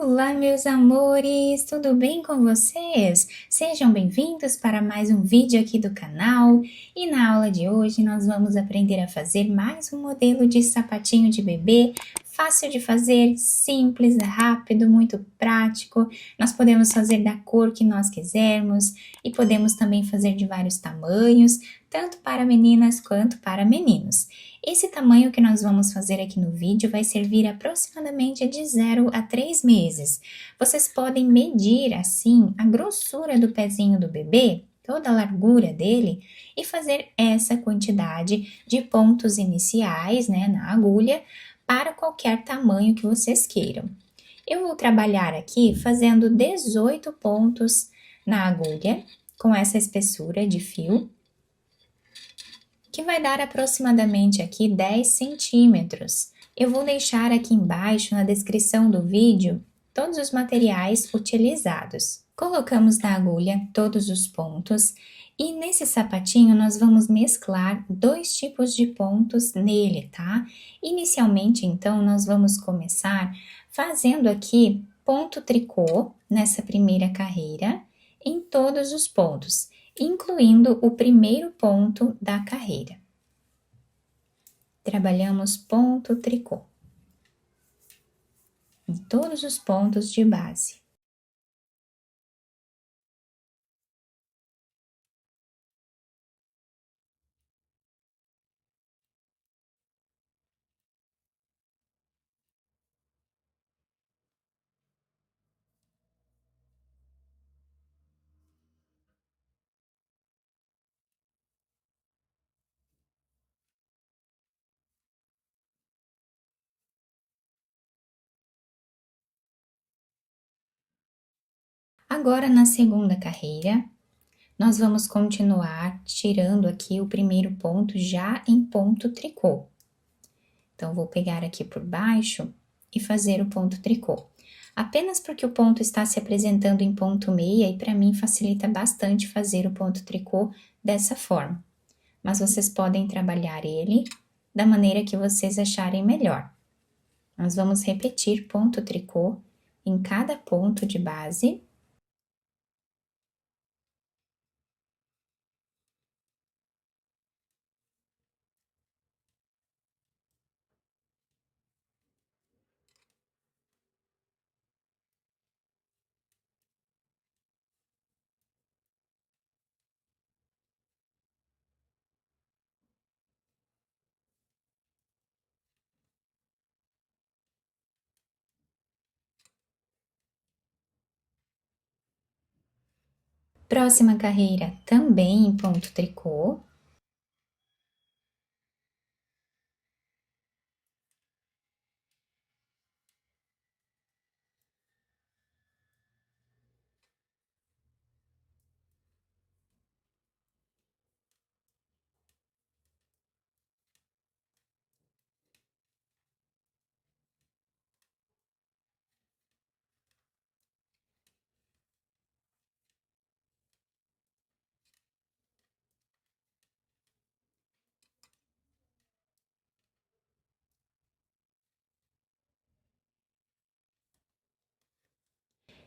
Olá, meus amores, tudo bem com vocês? Sejam bem-vindos para mais um vídeo aqui do canal e na aula de hoje nós vamos aprender a fazer mais um modelo de sapatinho de bebê, fácil de fazer, simples, rápido, muito prático. Nós podemos fazer da cor que nós quisermos e podemos também fazer de vários tamanhos, tanto para meninas quanto para meninos. Esse tamanho que nós vamos fazer aqui no vídeo vai servir aproximadamente de 0 a 3 meses. Vocês podem medir assim a grossura do pezinho do bebê, toda a largura dele, e fazer essa quantidade de pontos iniciais, né, na agulha, para qualquer tamanho que vocês queiram. Eu vou trabalhar aqui fazendo 18 pontos na agulha, com essa espessura de fio, que vai dar aproximadamente aqui 10 centímetros. Eu vou deixar aqui embaixo na descrição do vídeo todos os materiais utilizados. Colocamos na agulha todos os pontos e nesse sapatinho nós vamos mesclar dois tipos de pontos nele, tá? Inicialmente, então, nós vamos começar fazendo aqui ponto tricô nessa primeira carreira em todos os pontos, incluindo o primeiro ponto da carreira. Trabalhamos ponto tricô em todos os pontos de base. Agora, na segunda carreira, nós vamos continuar tirando aqui o primeiro ponto já em ponto tricô. Então, vou pegar aqui por baixo e fazer o ponto tricô. Apenas porque o ponto está se apresentando em ponto meia e para mim facilita bastante fazer o ponto tricô dessa forma. Mas vocês podem trabalhar ele da maneira que vocês acharem melhor. Nós vamos repetir ponto tricô em cada ponto de base. Próxima carreira também em ponto tricô.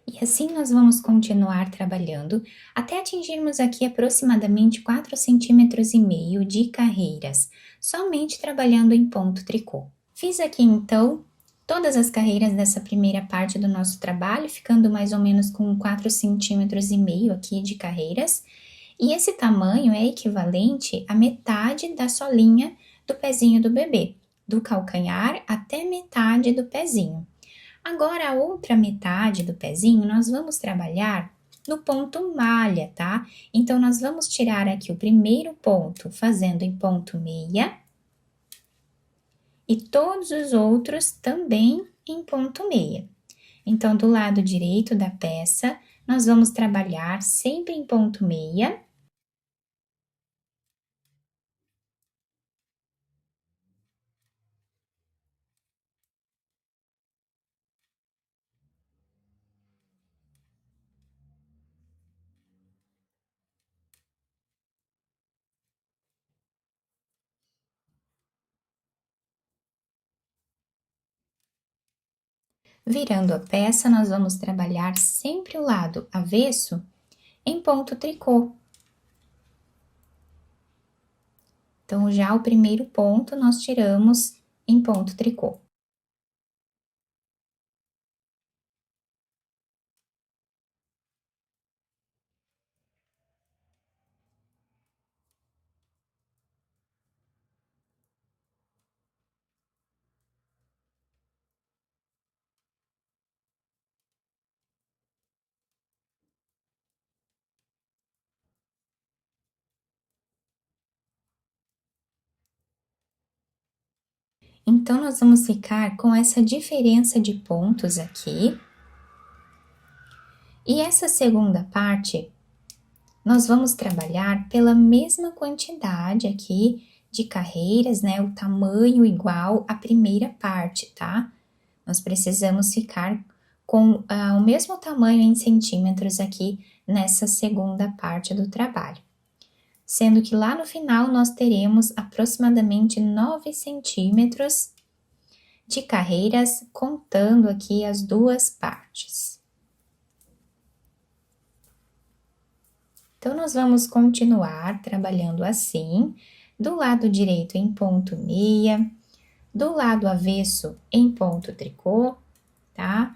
E assim nós vamos continuar trabalhando até atingirmos aqui aproximadamente 4,5 centímetros de carreiras, somente trabalhando em ponto tricô. Fiz aqui então todas as carreiras dessa primeira parte do nosso trabalho, ficando mais ou menos com 4,5 centímetros aqui de carreiras, e esse tamanho é equivalente à metade da solinha do pezinho do bebê, do calcanhar até metade do pezinho. Agora, a outra metade do pezinho, nós vamos trabalhar no ponto malha, tá? Então, nós vamos tirar aqui o primeiro ponto fazendo em ponto meia e todos os outros também em ponto meia. Então, do lado direito da peça, nós vamos trabalhar sempre em ponto meia. Virando a peça, nós vamos trabalhar sempre o lado avesso em ponto tricô. Então, já o primeiro ponto nós tiramos em ponto tricô. Então, nós vamos ficar com essa diferença de pontos aqui. E essa segunda parte, nós vamos trabalhar pela mesma quantidade aqui de carreiras, né? O tamanho igual à primeira parte, tá? Nós precisamos ficar com o mesmo tamanho em centímetros aqui nessa segunda parte do trabalho. Sendo que lá no final nós teremos aproximadamente 9 centímetros de carreiras, contando aqui as duas partes. Então, nós vamos continuar trabalhando assim, do lado direito em ponto meia, do lado avesso em ponto tricô, tá?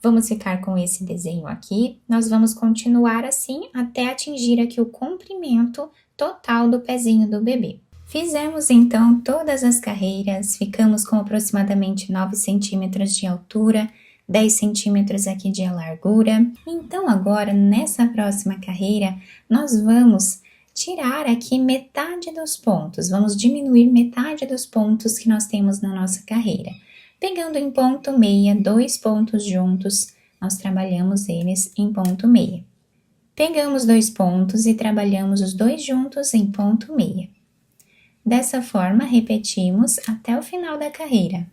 Vamos ficar com esse desenho aqui, nós vamos continuar assim até atingir aqui o comprimento total do pezinho do bebê. Fizemos então todas as carreiras, ficamos com aproximadamente 9 centímetros de altura, 10 centímetros aqui de largura. Então agora, nessa próxima carreira, nós vamos tirar aqui metade dos pontos, vamos diminuir metade dos pontos que nós temos na nossa carreira. Pegando em ponto meia, 2 pontos juntos, nós trabalhamos eles em ponto meia. Pegamos 2 pontos e trabalhamos os 2 juntos em ponto meia. Dessa forma, repetimos até o final da carreira.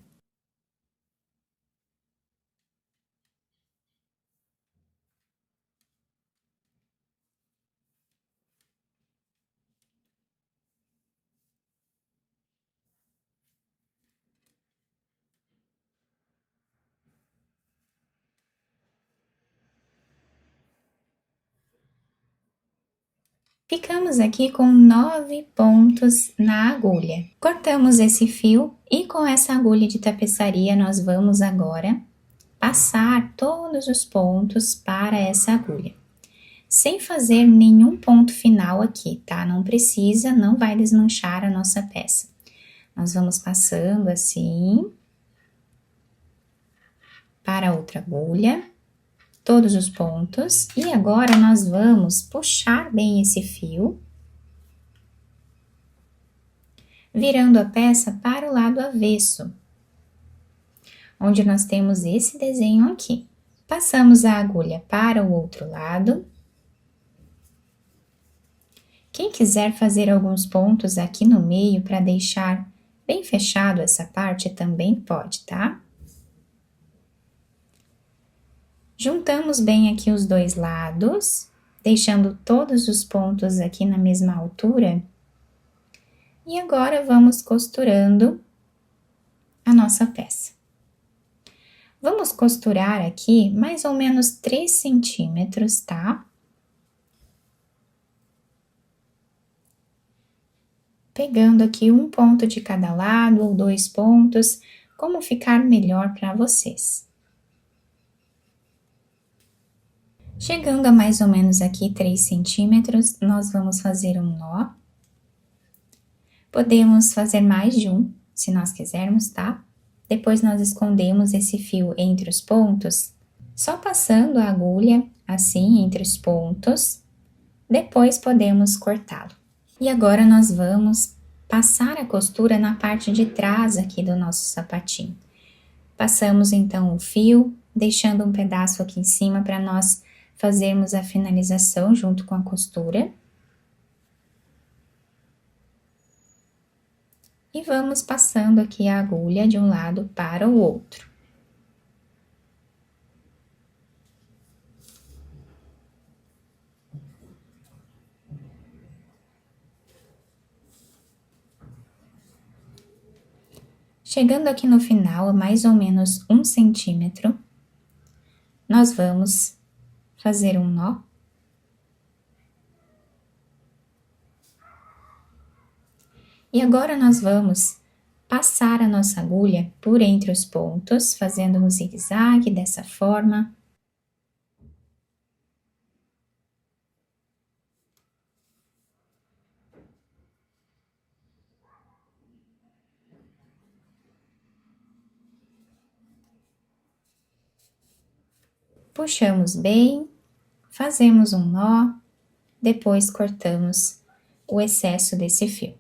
Ficamos aqui com 9 pontos na agulha. Cortamos esse fio e com essa agulha de tapeçaria nós vamos agora passar todos os pontos para essa agulha. Sem fazer nenhum ponto final aqui, tá? Não precisa, não vai desmanchar a nossa peça. Nós vamos passando assim para outra agulha, todos os pontos, e agora nós vamos puxar bem esse fio, virando a peça para o lado avesso, onde nós temos esse desenho aqui. Passamos a agulha para o outro lado. Quem quiser fazer alguns pontos aqui no meio para deixar bem fechado essa parte, também pode, tá? Juntamos bem aqui os dois lados, deixando todos os pontos aqui na mesma altura. E agora vamos costurando a nossa peça. Vamos costurar aqui mais ou menos 3 centímetros, tá? Pegando aqui um ponto de cada lado ou 2 pontos, como ficar melhor para vocês. Chegando a mais ou menos aqui 3 centímetros, nós vamos fazer um nó. Podemos fazer mais de um, se nós quisermos, tá? Depois nós escondemos esse fio entre os pontos, só passando a agulha assim entre os pontos. Depois podemos cortá-lo. E agora nós vamos passar a costura na parte de trás aqui do nosso sapatinho. Passamos então o fio, deixando um pedaço aqui em cima para nós fazermos a finalização junto com a costura. E vamos passando aqui a agulha de um lado para o outro. Chegando aqui no final, mais ou menos 1 centímetro, nós vamos fazer um nó. E agora nós vamos passar a nossa agulha por entre os pontos, fazendo um zigue-zague dessa forma. Puxamos bem, fazemos um nó, depois cortamos o excesso desse fio.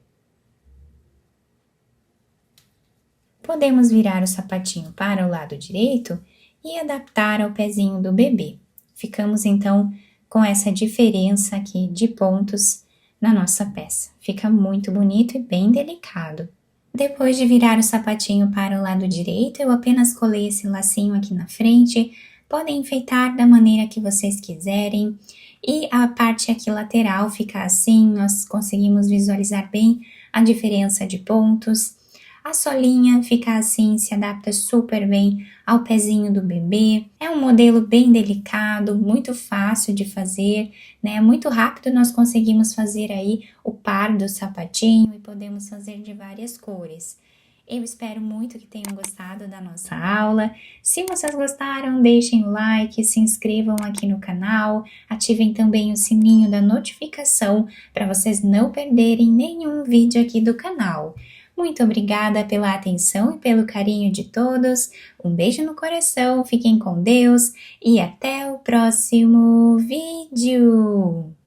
Podemos virar o sapatinho para o lado direito e adaptar ao pezinho do bebê. Ficamos então com essa diferença aqui de pontos na nossa peça. Fica muito bonito e bem delicado. Depois de virar o sapatinho para o lado direito, eu apenas colei esse lacinho aqui na frente. Podem enfeitar da maneira que vocês quiserem. E a parte aqui lateral fica assim, nós conseguimos visualizar bem a diferença de pontos. A solinha fica assim, se adapta super bem ao pezinho do bebê. É um modelo bem delicado, muito fácil de fazer, né? Muito rápido nós conseguimos fazer aí o par do sapatinho e podemos fazer de várias cores. Eu espero muito que tenham gostado da nossa aula. Se vocês gostaram, deixem o like, se inscrevam aqui no canal, ativem também o sininho da notificação para vocês não perderem nenhum vídeo aqui do canal. Muito obrigada pela atenção e pelo carinho de todos. Um beijo no coração, fiquem com Deus e até o próximo vídeo!